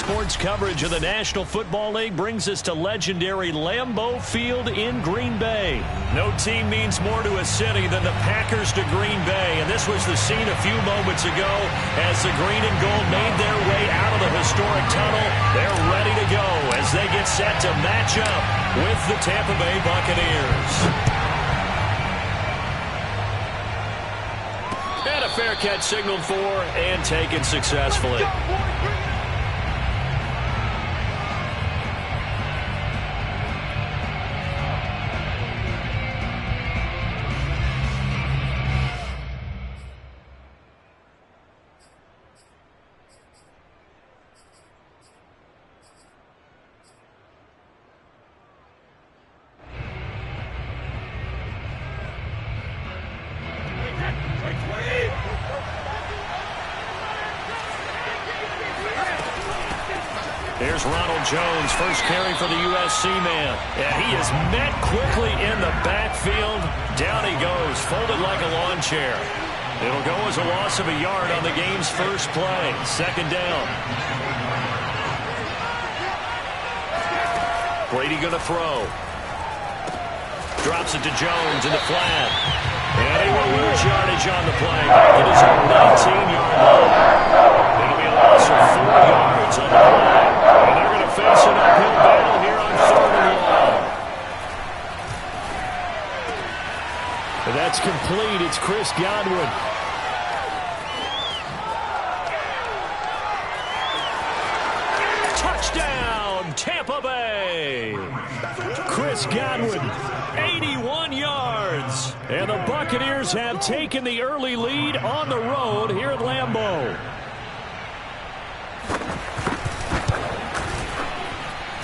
Sports coverage of the National Football League brings us to legendary Lambeau Field in Green Bay. No team means more to a city than the Packers to Green Bay, and this was the scene a few moments ago as the green and gold made their way out of the historic tunnel. They're ready to go as they get set to match up with the Tampa Bay Buccaneers. And a fair catch signaled for and taken successfully. Here's Ronald Jones, first carry for the USC man. And he is met quickly in the backfield. Down he goes, folded like a lawn chair. It'll go as a loss of a yard on the game's first play. Second down. Brady going to throw. Drops it to Jones in the flat. And he will lose yardage on the play. Back at his own 19-yard line. It'll be a loss of 4 yards on the play. And they're going to face an uphill battle here on 3rd and long. And that's complete. It's Chris Godwin. Touchdown, Tampa Bay. Chris Godwin, 81 yards. And the Buccaneers have taken the early lead on the road here at Lambeau.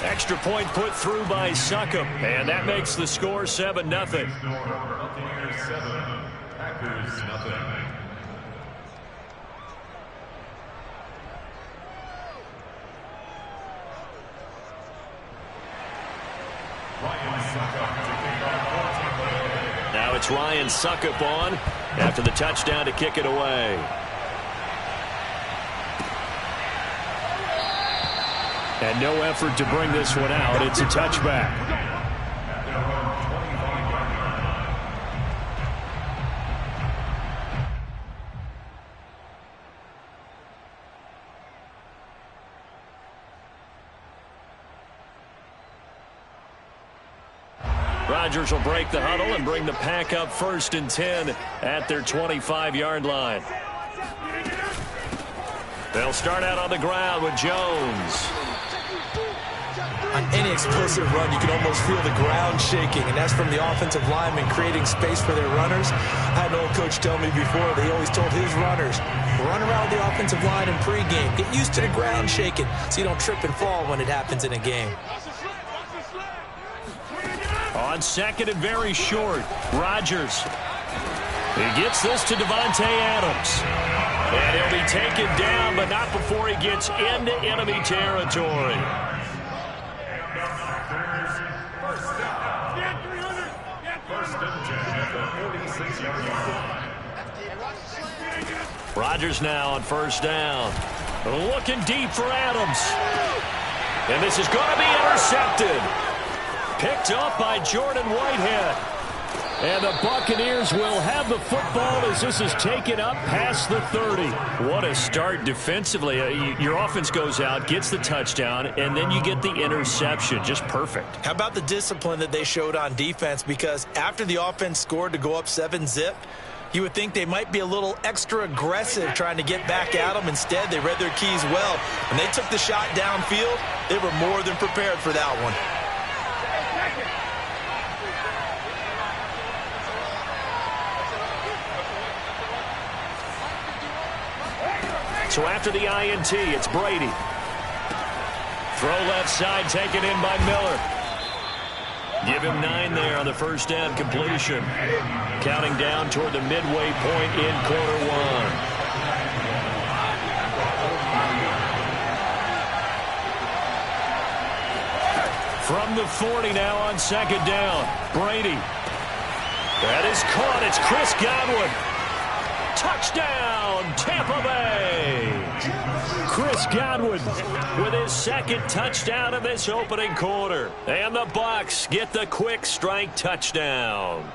Extra point put through by Succop, and that makes the score 7-0. Buccaneers 7, Packers nothing. Now it's Ryan Succop on after the touchdown to kick it away. And no effort to bring this one out. It's a touchback. Rodgers will break the huddle and bring the Pack up 1st and 10 at their 25-yard line. They'll start out on the ground with Jones. On any explosive run, you can almost feel the ground shaking, and that's from the offensive linemen creating space for their runners. I had an old coach tell me before, they always told his runners, run around the offensive line in pregame. Get used to the ground shaking so you don't trip and fall when it happens in a game. On 2nd and very short, Rodgers. He gets this to Devontae Adams. And he'll be taken down, but not before he gets into enemy territory. Rodgers now on 1st down. Looking deep for Adams. And this is going to be intercepted. Picked up by Jordan Whitehead. And the Buccaneers will have the football as this is taken up past the 30. What a start defensively. Your offense goes out, gets the touchdown, and then you get the interception. Just perfect. How about the discipline that they showed on defense? Because after the offense scored to go up 7-zip, you would think they might be a little extra aggressive trying to get back at them. Instead, they read their keys well. When they took the shot downfield, they were more than prepared for that one. So after the INT, it's Brady. Throw left side, taken in by Miller. Give him 9 there on the 1st down completion. Counting down toward the midway point in quarter 1. From the 40 now on 2nd down. Brady. That is caught. It's Chris Godwin. Touchdown, Tampa Bay. Chris Godwin with his second touchdown of this opening quarter. And the Bucs get the quick strike touchdown.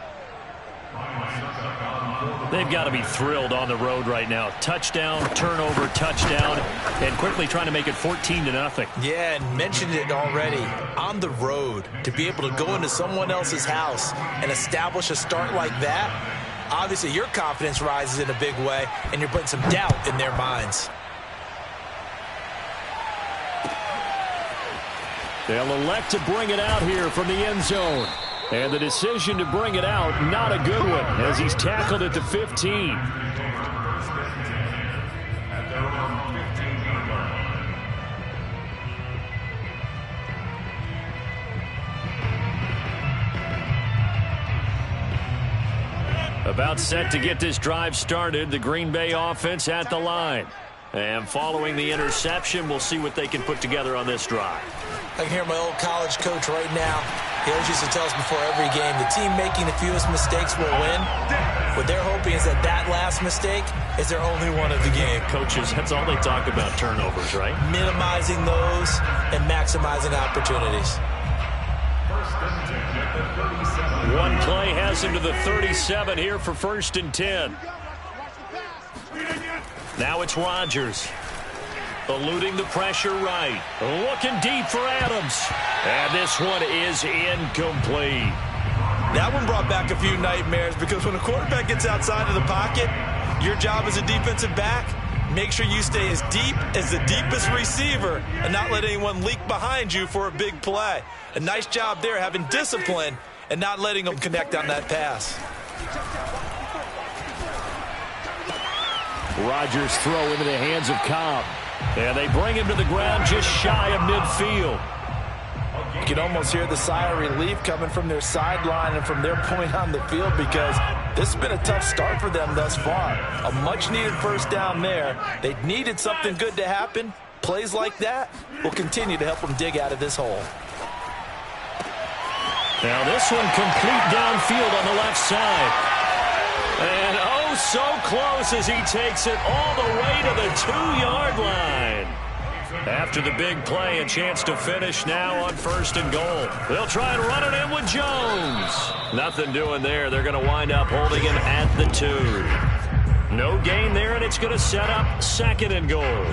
They've got to be thrilled on the road right now. Touchdown, turnover, touchdown, and quickly trying to make it 14-0. Yeah, and mentioned it already. On the road, to be able to go into someone else's house and establish a start like that, obviously your confidence rises in a big way, and you're putting some doubt in their minds. They'll elect to bring it out here from the end zone. And the decision to bring it out, not a good one, as he's tackled at the 15. About set to get this drive started, the Green Bay offense at the line. And following the interception, we'll see what they can put together on this drive. I can hear my old college coach right now. He always used to tell us before every game, the team making the fewest mistakes will win. What they're hoping is that that last mistake is their only one of the game. Coaches, that's all they talk about, turnovers, right? Minimizing those and maximizing opportunities. One play has him to the 37 here for 1st and 10. Now it's Rodgers. Eluding the pressure right. Looking deep for Adams. And this one is incomplete. That one brought back a few nightmares because when a quarterback gets outside of the pocket, your job as a defensive back, make sure you stay as deep as the deepest receiver and not let anyone leak behind you for a big play. A nice job there having discipline and not letting them connect on that pass. Rodgers throw into the hands of Cobb. And they bring him to the ground just shy of midfield. You can almost hear the sigh of relief coming from their sideline and from their point on the field because this has been a tough start for them thus far. A much-needed first down there. They needed something good to happen. Plays like that will continue to help them dig out of this hole. Now this one complete downfield on the left side. And oh, so close as he takes it all the way to the 2-yard line. After the big play, a chance to finish now on 1st and goal. They'll try and run it in with Jones. Nothing doing there. They're going to wind up holding him at the 2. No gain there, and it's going to set up 2nd and goal.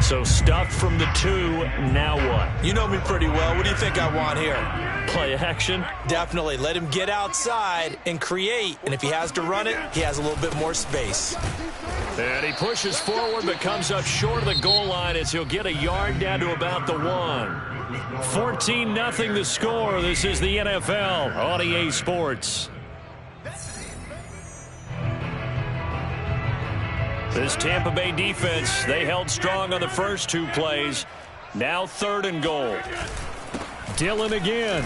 So stuffed from the 2, now what? You know me pretty well. What do you think I want here? Play action? Definitely. Let him get outside and create. And if he has to run it, he has a little bit more space. And he pushes forward but comes up short of the goal line as he'll get a yard down to about the 1. 14-0 the score. This is the NFL on EA Sports. This Tampa Bay defense, they held strong on the first 2 plays. Now 3rd and goal. Dillon again.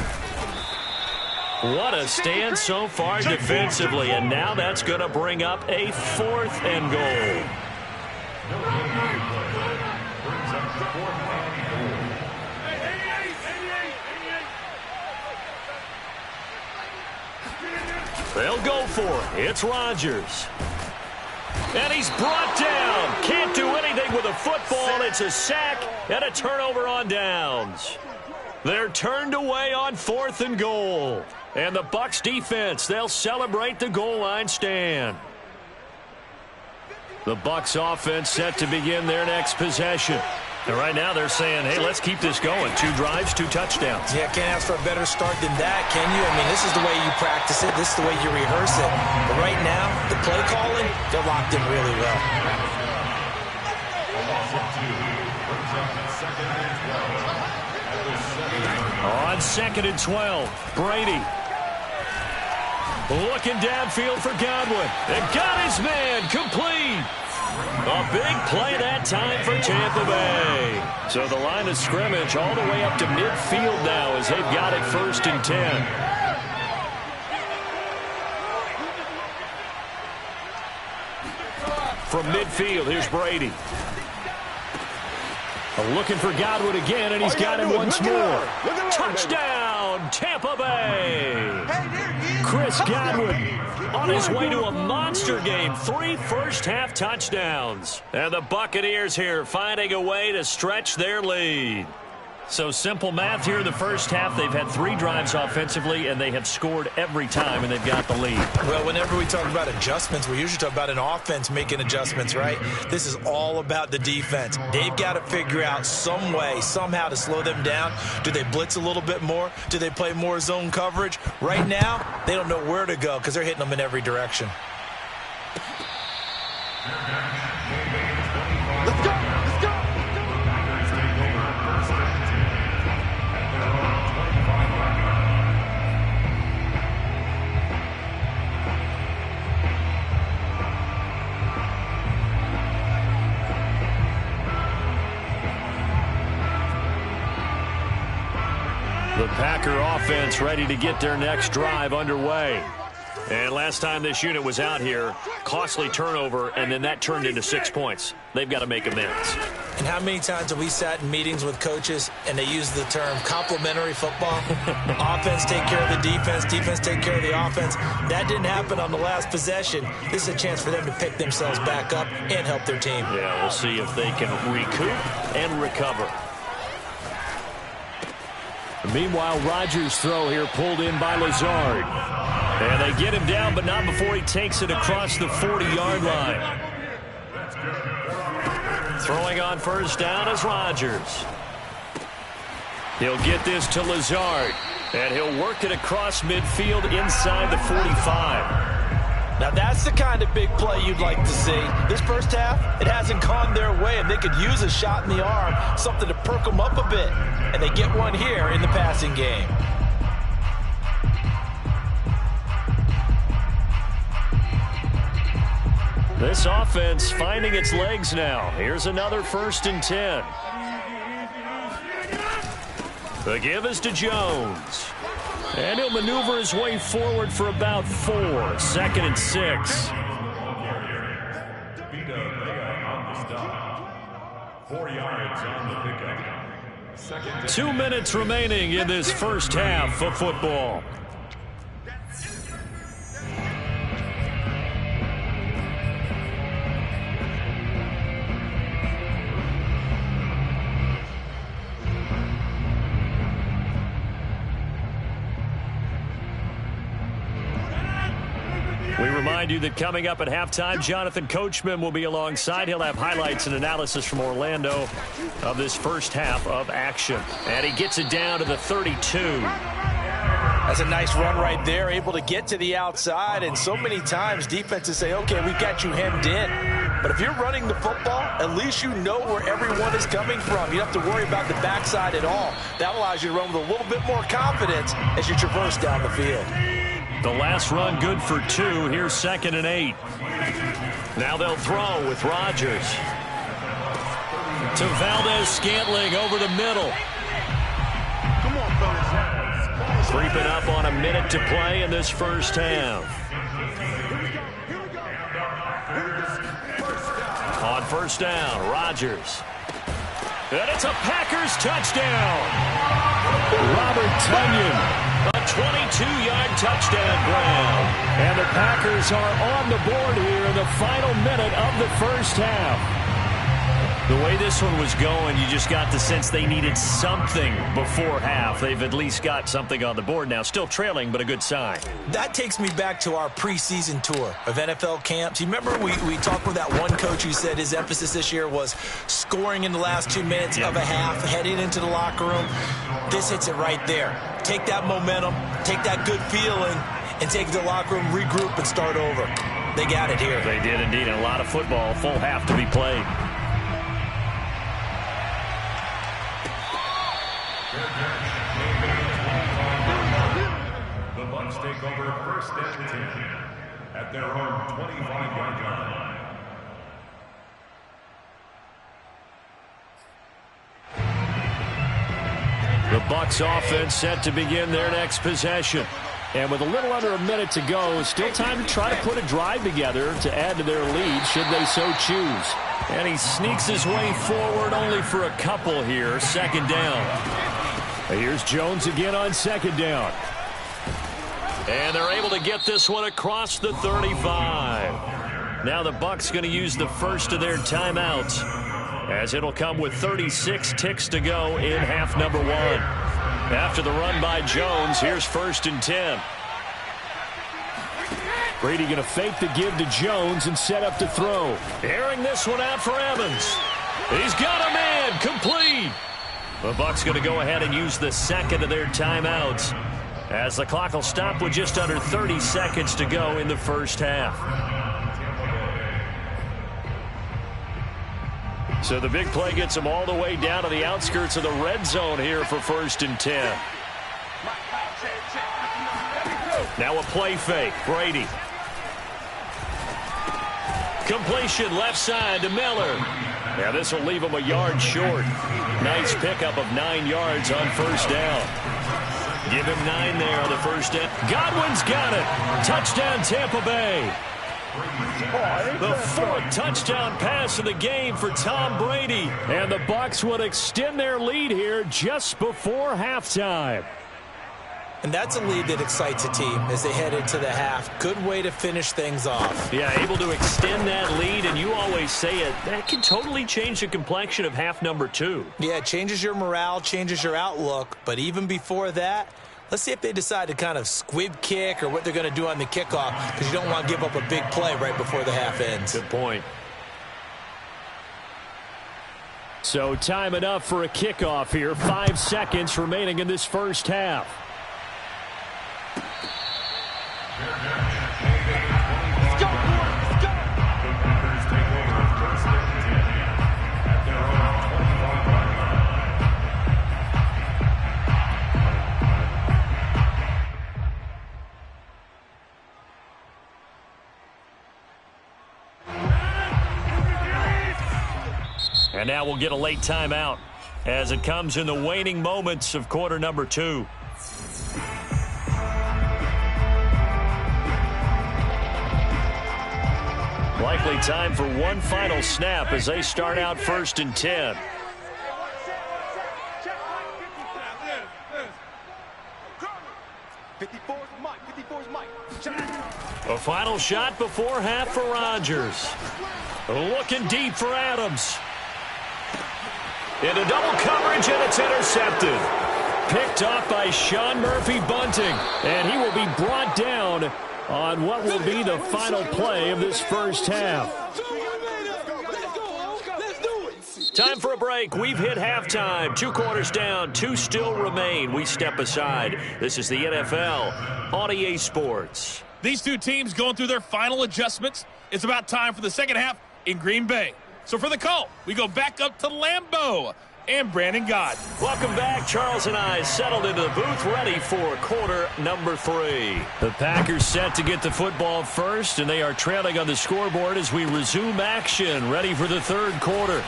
What a stand so far defensively, and now that's going to bring up a 4th and goal. They'll go for it. It's Rodgers. And he's brought down. Can't do anything with a football. It's a sack and a turnover on downs. They're turned away on 4th and goal. And the Bucs defense, they'll celebrate the goal line stand. The Bucs offense set to begin their next possession. And right now they're saying, hey, let's keep this going. 2 drives, 2 touchdowns. Yeah, can't ask for a better start than that, can you? I mean, this is the way you practice it. This is the way you rehearse it. But right now, the play calling, they're locked in really well. On 2nd and 12, Brady. Looking downfield for Godwin. And got his man complete. A big play that time for Tampa Bay. So the line of scrimmage all the way up to midfield now as they've got it 1st and 10. From midfield, here's Brady. Looking for Godwin again, and he's got him once more. Touchdown, Tampa Bay. Chris Godwin on his way to a monster game. 3 first-half touchdowns. And the Buccaneers here finding a way to stretch their lead. So simple math here in the first half. They've had 3 drives offensively, and they have scored every time, and they've got the lead. Well, whenever we talk about adjustments, we usually talk about an offense making adjustments, right? This is all about the defense. They've got to figure out some way, somehow to slow them down. Do they blitz a little bit more? Do they play more zone coverage? Right now, they don't know where to go because they're hitting them in every direction. Let's go! The Packer offense ready to get their next drive underway. And last time this unit was out here, costly turnover, and then that turned into 6 points. They've got to make amends. And how many times have we sat in meetings with coaches and they use the term complementary football? Offense take care of the defense, defense take care of the offense. That didn't happen on the last possession. This is a chance for them to pick themselves back up and help their team. Yeah, we'll see if they can recoup and recover. Meanwhile, Rodgers' throw here pulled in by Lazard. And they get him down, but not before he takes it across the 40-yard line. Throwing on first down is Rodgers. He'll get this to Lazard, and he'll work it across midfield inside the 45. Now, that's the kind of big play you'd like to see. This first half, it hasn't gone their way, and they could use a shot in the arm, something to perk them up a bit. And they get one here in the passing game. This offense finding its legs now. Here's another 1st and 10. The give is to Jones. And he'll maneuver his way forward for about 4. 2nd and 6. 4 yards on the pickup. 2 minutes remaining in this first half of football. We remind you that coming up at halftime, Jonathan Coachman will be alongside. He'll have highlights and analysis from Orlando of this first half of action. And he gets it down to the 32. That's a nice run right there, able to get to the outside. And so many times defenses say, okay, we've got you hemmed in. But if you're running the football, at least you know where everyone is coming from. You don't have to worry about the backside at all. That allows you to run with a little bit more confidence as you traverse down the field. The last run good for 2. Here's 2nd and 8. Now they'll throw with Rodgers. To Valdez-Scantling over the middle. Come on, fellas. Creeping up on a minute to play in this first half. On first down, Rodgers. And it's a Packers touchdown. Robert Tonyan. A 22-yard touchdown grab. And the Packers are on the board here in the final minute of the first half. The way this one was going, you just got the sense they needed something before half. They've at least got something on the board now. Still trailing, but a good sign. That takes me back to our preseason tour of NFL camps. You remember we talked with that one coach who said his emphasis this year was scoring in the last 2 minutes of a half, heading into the locker room. This hits it right there. Take that momentum, take that good feeling, and take it to the locker room, regroup, and start over. They got it here. They did indeed. A lot of football, full half to be played. The Bucs take over 1st and 10 at their own 25-yard line. The Bucs offense set to begin their next possession. And with a little under a minute to go, still time to try to put a drive together to add to their lead should they so choose. And he sneaks his way forward only for a couple here. 2nd down. Here's Jones again on 2nd down. And they're able to get this one across the 35. Now the Bucs going to use the first of their timeouts, as it'll come with 36 ticks to go in half number 1. After the run by Jones, here's 1st and 10. Brady going to fake the give to Jones and set up to throw. Airing this one out for Evans. He's got a man, complete. The Bucs going to go ahead and use the second of their timeouts, as the clock will stop with just under 30 seconds to go in the first half. So the big play gets them all the way down to the outskirts of the red zone here for 1st and 10. Now a play fake. Brady. Completion left side to Miller. Now this will leave him a yard short. Nice pickup of 9 yards on 1st down. Give him 9 there on the 1st down. Godwin's got it. Touchdown Tampa Bay. The 4th touchdown pass of the game for Tom Brady. And the Bucs would extend their lead here just before halftime. And that's a lead that excites a team as they head into the half. Good way to finish things off. Yeah, able to extend that lead, and you always say it, that can totally change the complexion of half number 2. Yeah, it changes your morale, changes your outlook. But even before that, let's see if they decide to kind of squib kick or what they're going to do on the kickoff, because you don't want to give up a big play right before the half ends. Good point. So time enough for a kickoff here. 5 seconds remaining in this first half. And now we'll get a late timeout as it comes in the waning moments of quarter number 2. Likely time for one final snap as they start out 1st and 10. A final shot before half for Rodgers. Looking deep for Adams. Into double coverage, and it's intercepted. Picked off by Sean Murphy-Bunting, and he will be brought down on what will be the final play of this first half. Time for a break. We've hit halftime. 2 quarters down, 2 still remain. We step aside. This is the NFL on EA Sports. These 2 teams going through their final adjustments. It's about time for the second half in Green Bay. So for the call, we go back up to Lambeau and Brandon Gott. Welcome back. Charles and I settled into the booth, ready for quarter number 3. The Packers set to get the football first, and they are trailing on the scoreboard as we resume action, ready for the 3rd quarter.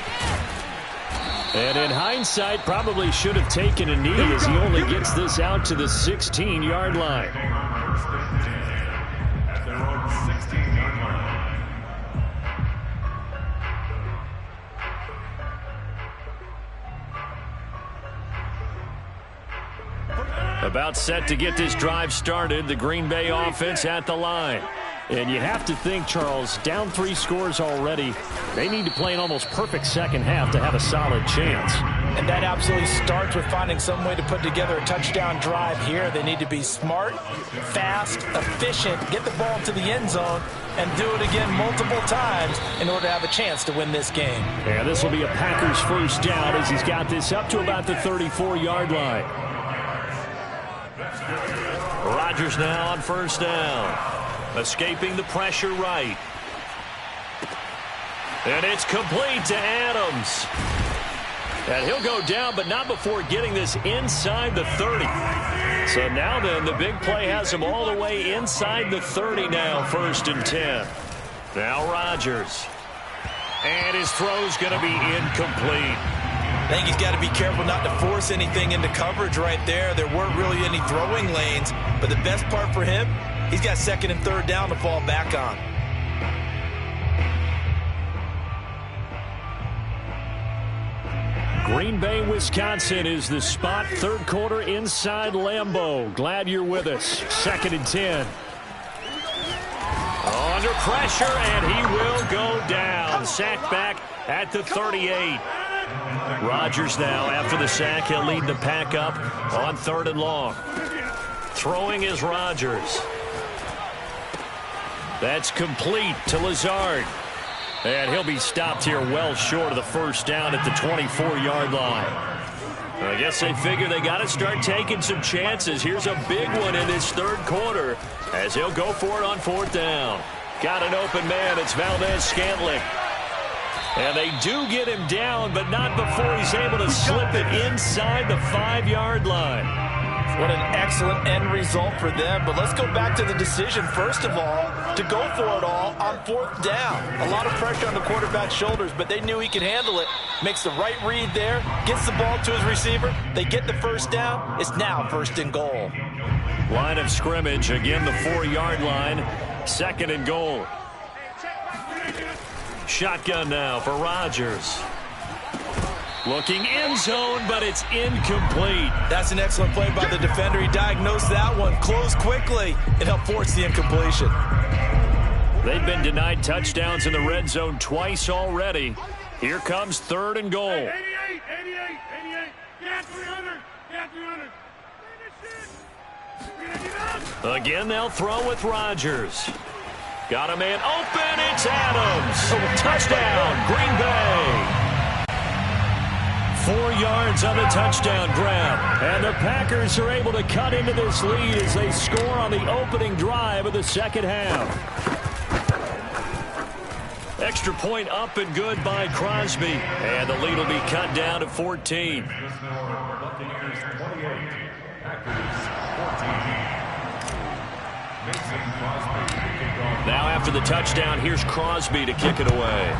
And in hindsight, probably should have taken a knee as he only gets this out to the 16-yard line. At their own 16-yard line. About set to get this drive started, the Green Bay offense at the line. And you have to think, Charles, down 3 scores already. They need to play an almost perfect second half to have a solid chance. And that absolutely starts with finding some way to put together a touchdown drive here. They need to be smart, fast, efficient, get the ball to the end zone, and do it again multiple times in order to have a chance to win this game. And this will be a Packers first down as he's got this up to about the 34-yard line. Rodgers now on 1st down. Escaping the pressure right. And it's complete to Adams. And he'll go down, but not before getting this inside the 30. So now then, the big play has him all the way inside the 30 now, 1st and 10. Now Rodgers. And his throw's going to be incomplete. I think he's got to be careful not to force anything into coverage right there. There weren't really any throwing lanes, but the best part for him, he's got 2nd and 3rd down to fall back on. Green Bay, Wisconsin is the spot. Third quarter inside Lambeau. Glad you're with us. 2nd and 10. Under pressure, and he will go down. Sack back at the 38. Rodgers now, after the sack, he'll lead the pack up on 3rd and long. Throwing is Rodgers. That's complete to Lazard. And he'll be stopped here well short of the first down at the 24-yard line. I guess they figure they got to start taking some chances. Here's a big one in this 3rd quarter as he'll go for it on 4th down. Got an open man. It's Valdez-Scantling. And they do get him down, but not before he's able to slip it inside the 5-yard line. What an excellent end result for them. But let's go back to the decision, first of all, to go for it all on 4th down. A lot of pressure on the quarterback's shoulders, but they knew he could handle it. Makes the right read there, gets the ball to his receiver. They get the first down. It's now 1st and goal. Line of scrimmage, again the 4-yard line. 2nd and goal. Shotgun now for Rodgers. Looking end zone, but it's incomplete. That's an excellent play by the defender. He diagnosed that one, closed quickly, and helped force the incompletion. They've been denied touchdowns in the red zone twice already. Here comes 3rd and goal. 88. Yeah, 300. Yeah, 300. Again, they'll throw with Rodgers. Got a man open. It's Adams. Touchdown, Green Bay. 4 yards on the touchdown grab. And the Packers are able to cut into this lead as they score on the opening drive of the 2nd half. Extra point up and good by Crosby. And the lead will be cut down to 14. Now after the touchdown, here's Crosby to kick it away.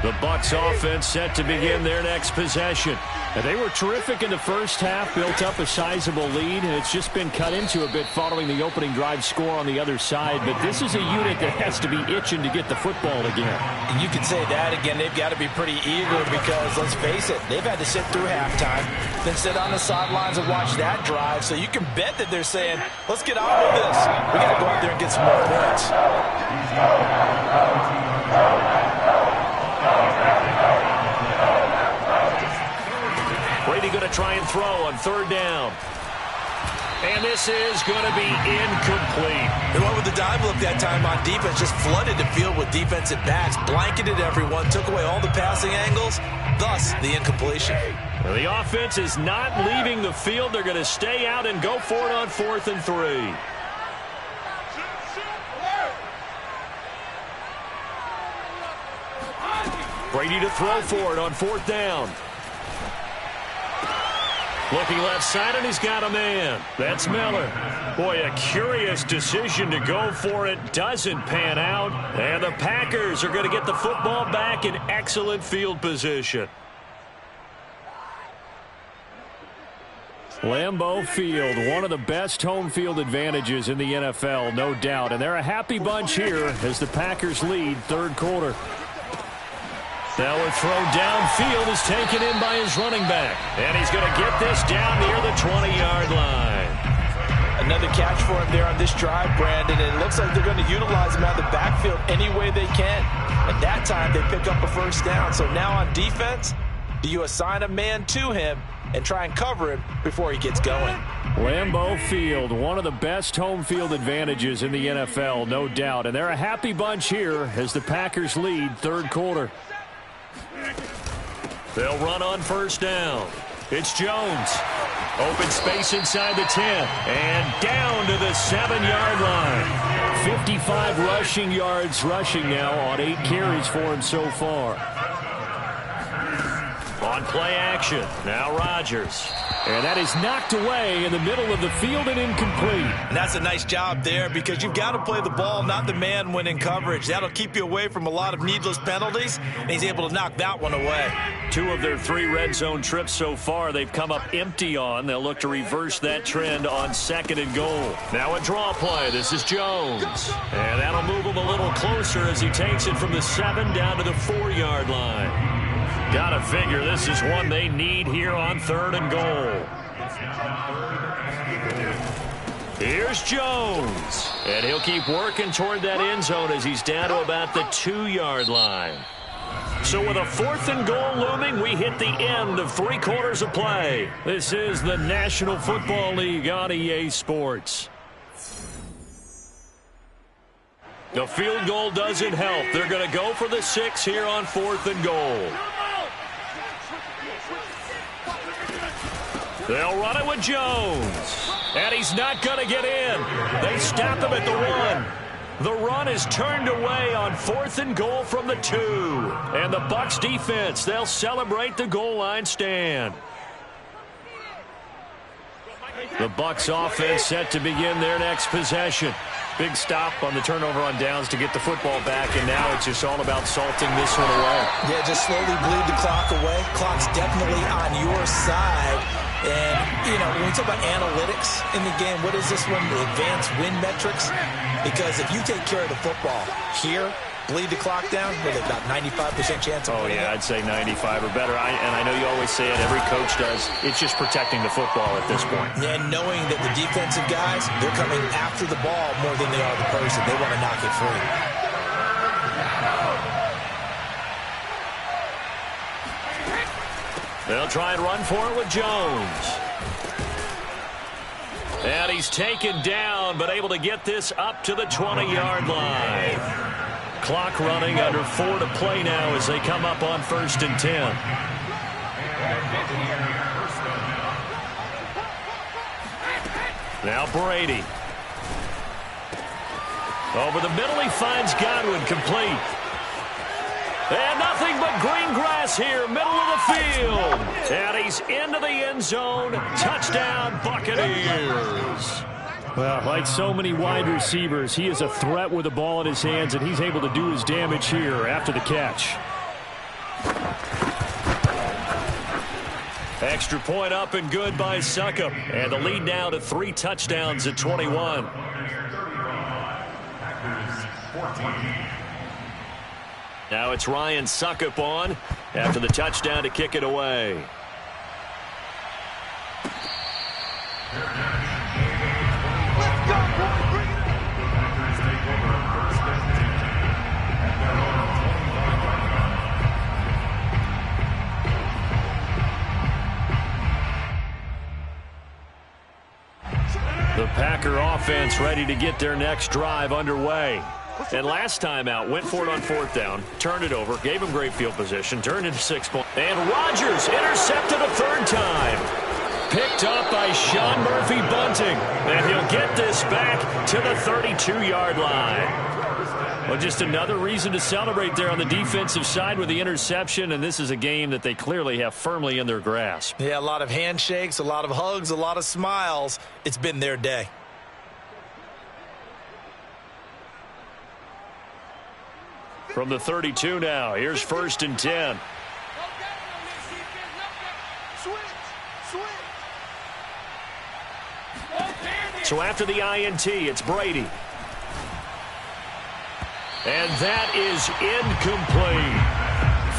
The Bucs offense set to begin their next possession. And they were terrific in the first half, built up a sizable lead, and it's just been cut into a bit following the opening drive score on the other side. But this is a unit that has to be itching to get the football again. And you can say that again. They've got to be pretty eager because, let's face it, they've had to sit through halftime, then sit on the sidelines and watch that drive. So you can bet that they're saying, let's get on with this. We got to go out there and get some more points. Brady going to try and throw on 3rd down. And this is going to be incomplete. They went with the dime look that time on defense, just flooded the field with defensive backs, blanketed everyone, took away all the passing angles, thus the incompletion. Well, the offense is not leaving the field. They're going to stay out and go for it on 4th and 3. Brady to throw for it on 4th down. Looking left side, and he's got a man. That's Miller. Boy, a curious decision to go for it. Doesn't pan out. And the Packers are going to get the football back in excellent field position. Lambeau Field, one of the best home field advantages in the NFL, no doubt. And they're a happy bunch here as the Packers lead 3rd quarter. Now a throw downfield is taken in by his running back. And he's going to get this down near the 20-yard line. Another catch for him there on this drive, Brandon. And it looks like they're going to utilize him out of the backfield any way they can. At that time, they pick up a 1st down. So now on defense, do you assign a man to him and try and cover him before he gets going? Lambeau Field, one of the best home field advantages in the NFL, no doubt. And they're a happy bunch here as the Packers lead 3rd quarter. They'll run on 1st down. It's Jones. Open space inside the 10. And down to the 7-yard line. 55 rushing yards rushing now on 8 carries for him so far. On On play action, now Rodgers. And that is knocked away in the middle of the field and incomplete. And that's a nice job there because you've got to play the ball, not the man when in coverage. That'll keep you away from a lot of needless penalties, and he's able to knock that one away. 2 of their 3 red zone trips so far they've come up empty on. They'll look to reverse that trend on 2nd and goal. Now a draw play. This is Jones. And that'll move him a little closer as he takes it from the 7 down to the 4-yard line. Gotta figure this is one they need here on 3rd and goal. Here's Jones. And he'll keep working toward that end zone as he's down to about the 2-yard line. So with a 4th and goal looming, we hit the end of 3 quarters of play. This is the National Football League on EA Sports. The field goal doesn't help. They're going to go for the 6 here on 4th and goal. They'll run it with Jones. And he's not going to get in. They stop him at the 1. The run is turned away on 4th and goal from the 2. And the Bucs defense, they'll celebrate the goal line stand. The Bucs offense set to begin their next possession. Big stop on the turnover on downs to get the football back, and now it's just all about salting this one away. Yeah, just slowly bleed the clock away. Clock's definitely on your side. And, you know, when we talk about analytics in the game, what is this one? The advanced win metrics? Because if you take care of the football here, bleed the clock down, with about 95% chance of winning. I'd say 95 or better. And I know you always say it, every coach does. It's just protecting the football at this point. And knowing that the defensive guys, they're coming after the ball more than they are the person. They want to knock it free. They'll try and run for it with Jones. And he's taken down, but able to get this up to the 20-yard line. Clock running, under 4 to play now as they come up on 1st and 10. Now Brady. Over the middle, he finds Godwin, complete. And nothing but green grass here, middle of the field. And he's into the end zone. Touchdown, Buccaneers. Well, like so many wide receivers, he is a threat with the ball in his hands, and he's able to do his damage here after the catch. Extra point up and good by Succop. And the lead now to 3 touchdowns at 21. Now it's Ryan Succop on after the touchdown to kick it away. The Packer offense ready to get their next drive underway. And last time out, went for it on 4th down, turned it over, gave him great field position, turned into 6 points. And Rodgers intercepted a 3rd time. Picked up by Sean Murphy Bunting. And he'll get this back to the 32-yard line. Well, just another reason to celebrate there on the defensive side with the interception, and this is a game that they clearly have firmly in their grasp. Yeah, a lot of handshakes, a lot of hugs, a lot of smiles. It's been their day. From the 32 now, here's 1st and 10. So after the INT, it's Brady. And that is incomplete.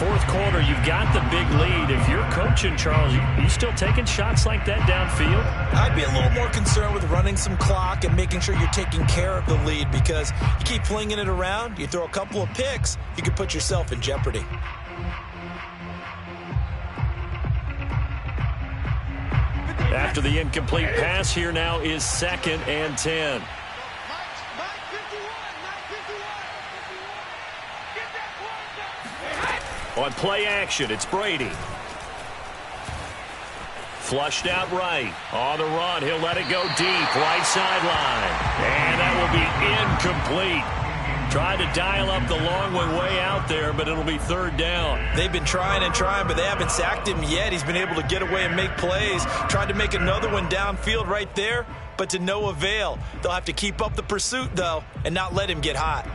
4th quarter, you've got the big lead. If you're coaching, Charles, you still taking shots like that downfield? I'd be a little more concerned with running some clock and making sure you're taking care of the lead, because you keep flinging it around, you throw a couple of picks, you could put yourself in jeopardy. After the incomplete pass, here now is 2nd and 10. On play action, it's Brady. Flushed out right. On the run, he'll let it go deep. Right sideline. And that will be incomplete. Tried to dial up the long way out there, but it'll be third down. They've been trying and trying, but they haven't sacked him yet. He's been able to get away and make plays. Tried to make another one downfield right there, but to no avail. They'll have to keep up the pursuit, though, and not let him get hot.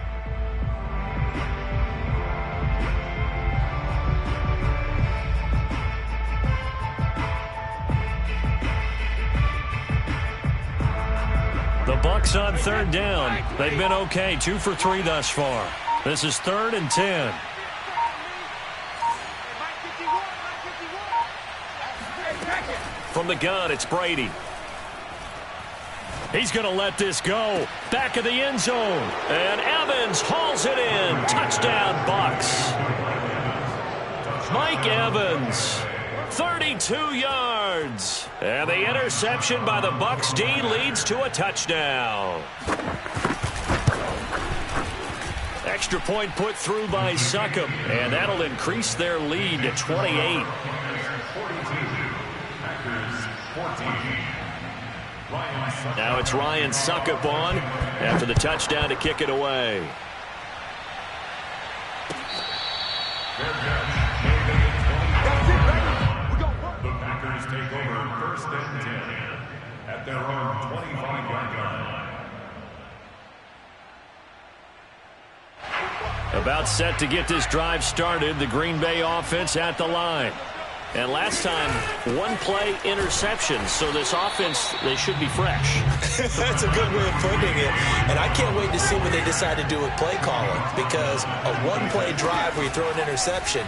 The Bucs on third down. They've been okay, 2 for 3 thus far. This is 3rd and 10. From the gun, it's Brady. He's going to let this go. Back of the end zone. And Evans hauls it in. Touchdown, Bucs. Mike Evans. 32 yards. And the interception by the Bucs D leads to a touchdown. Extra point put through by Succop, and that'll increase their lead to 28. Now it's Ryan Succop on after the touchdown to kick it away. Take over 1st and 10 at their own 25-yard line. About set to get this drive started, the Green Bay offense at the line. And last time, one play interception, so this offense, they should be fresh. That's a good way of putting it. And I can't wait to see what they decide to do with play calling, because a one-play drive where you throw an interception,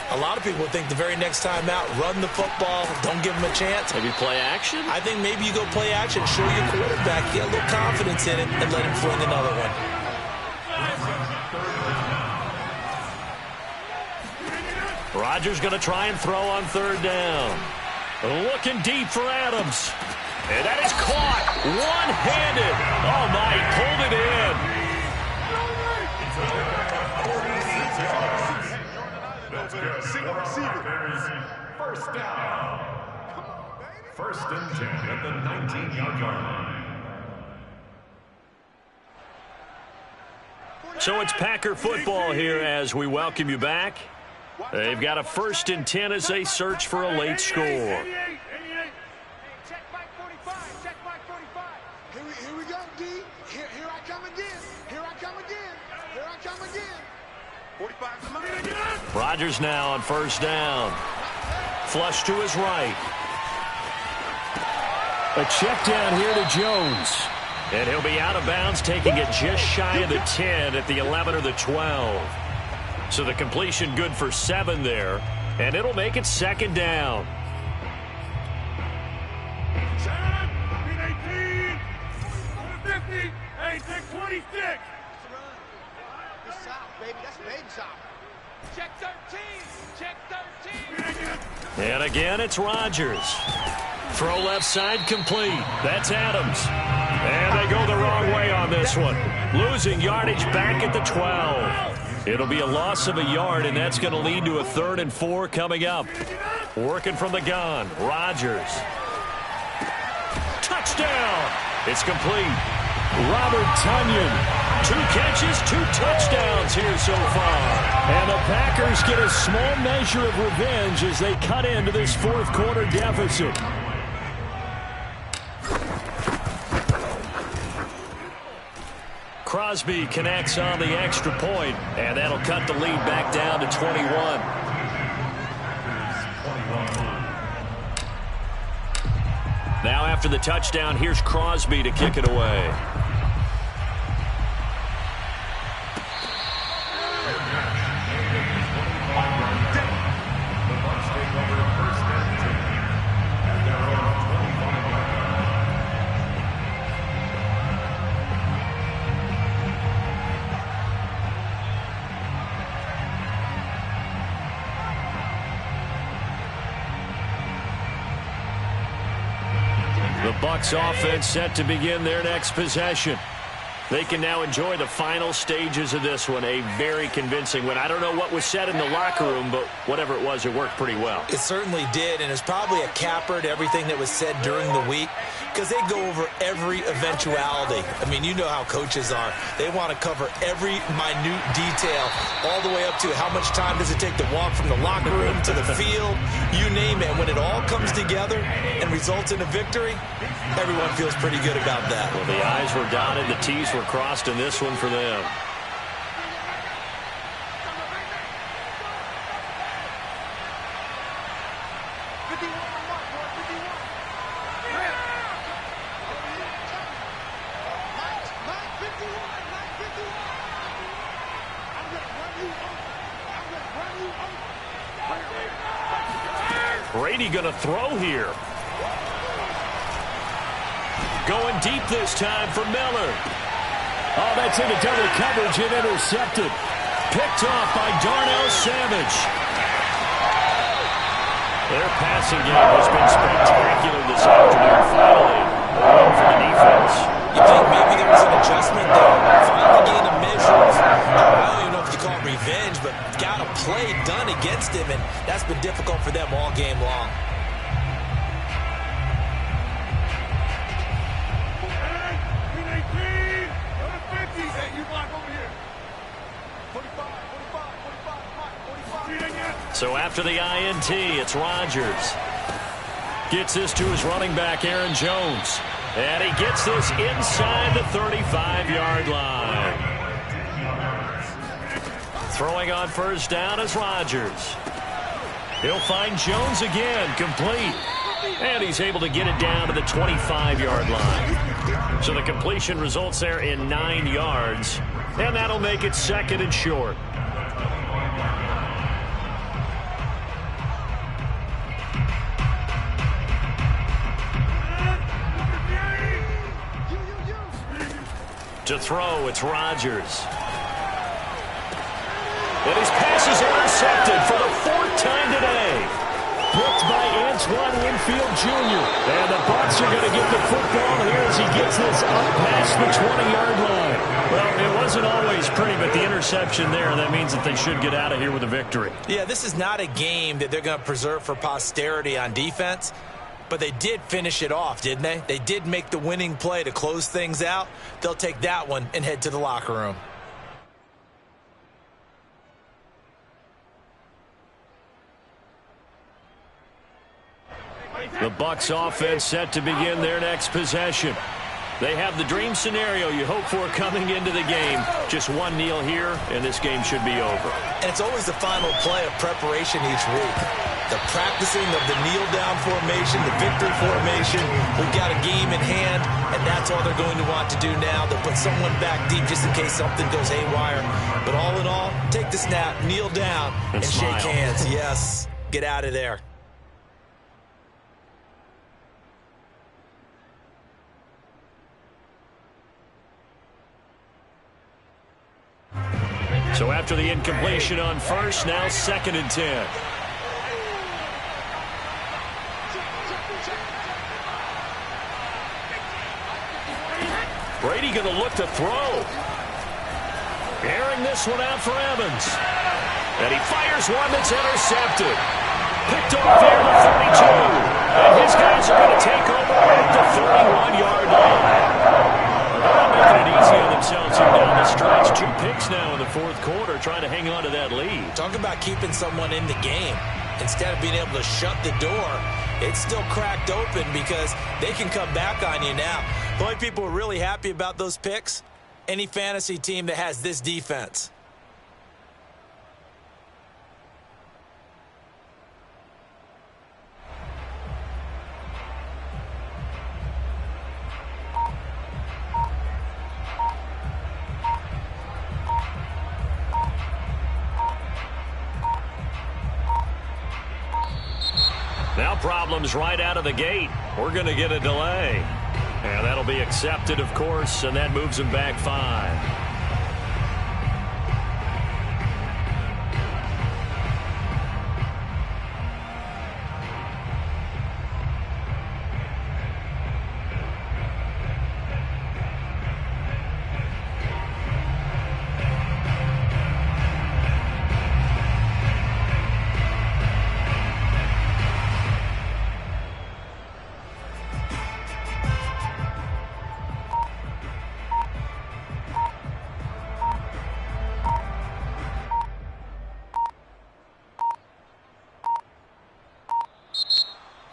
a lot of people think the very next time out, run the football, don't give them a chance. Maybe play action? I think maybe you go play action, show your quarterback, get a little confidence in it, and let him fling another one. Rodgers going to try and throw on third down. Looking deep for Adams. And that is caught one-handed. Oh, my, he pulled it in. First down. 1st and 10 at the 19-yard line. So it's Packer football here as we welcome you back. They've got a 1st and 10 as they search for a late score. Check Mike 45. Check Mike 45. Here we go, D. Here I come again. Here I come again. Here I come again. 45. Rodgers now on 1st down. Flush to his right. A check down here to Jones. And he'll be out of bounds, taking it just shy of the 10 at the 11 or the 12. So the completion good for 7 there, and it'll make it 2nd down. 18, 50, 26. Good stop, baby. That's baby stop. Check 13. Check 13. And again, it's Rodgers. Throw left side complete. That's Adams. And they go the wrong way on this one. Losing yardage back at the 12. It'll be a loss of a yard, and that's going to lead to a 3rd and 4 coming up. Working from the gun, Rodgers. Touchdown! It's complete. Robert Tonyan. 2 catches, 2 touchdowns here so far. And the Packers get a small measure of revenge as they cut into this 4th quarter deficit. Crosby connects on the extra point, and that'll cut the lead back down to 21. Now after the touchdown, here's Crosby to kick it away. The Bucs offense set to begin their next possession. They can now enjoy the final stages of this one. A very convincing one. I don't know what was said in the locker room, but whatever it was, it worked pretty well. It certainly did, and it's probably a capper to everything that was said during the week. because they go over every eventuality. I mean, you know how coaches are. They want to cover every minute detail, all the way up to how much time does it take to walk from the locker room to the field, you name it. When it all comes together and results in a victory, everyone feels pretty good about that. Well, the I's were dotted, the T's were crossed in this one for them. Brady gonna throw here. Going deep this time for Miller. Oh, that's into double coverage and intercepted. Picked off by Darnell Savage. Their passing game has been spectacular this afternoon. Finally, a win for the defense. You think maybe there was an adjustment there? Finally gained a measure of, I don't even know if you call it revenge, but got a play done against him, and that's been difficult for them all game long. So after the INT, it's Rodgers. Gets this to his running back, Aaron Jones. And he gets this inside the 35-yard line. Throwing on first down is Rodgers. He'll find Jones again, complete. And he's able to get it down to the 25-yard line. So the completion results there in 9 yards. And that'll make it second and short. To throw, it's Rodgers. And his pass is intercepted for the 4th time today. Picked by Antoine Winfield Jr. And the Bucs are going to get the football here as he gets this up past the 20-yard line. Well, it wasn't always pretty, but the interception there, that means that they should get out of here with a victory. Yeah, this is not a game that they're going to preserve for posterity on defense. But they did finish it off, didn't they? They did make the winning play to close things out. They'll take that one and head to the locker room. The Bucs offense set to begin their next possession. They have the dream scenario you hope for coming into the game. Just one kneel here, and this game should be over. And it's always the final play of preparation each week. The practicing of the kneel-down formation, the victory formation. We've got a game in hand, and that's all they're going to want to do now. They'll put someone back deep just in case something goes haywire. But all in all, take the snap, kneel down, and shake hands. Yes, get out of there. So after the incompletion on first, now 2nd and 10. Brady going to look to throw. Airing this one out for Evans. And he fires one that's intercepted. Picked off there to 32. And his guys are going to take over at the 31-yard line. Making it easy on themselves here down the stretch. 2 picks now in the 4th quarter, trying to hang on to that lead. Talk about keeping someone in the game. Instead of being able to shut the door, it's still cracked open because they can come back on you now. The only people who are really happy about those picks, any fantasy team that has this defense. Now problems right out of the gate. We're going to get a delay. And that'll be accepted, of course, and that moves him back 5.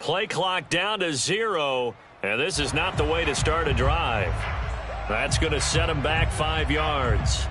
Play clock down to 0, and this is not the way to start a drive. That's going to set him back 5 yards.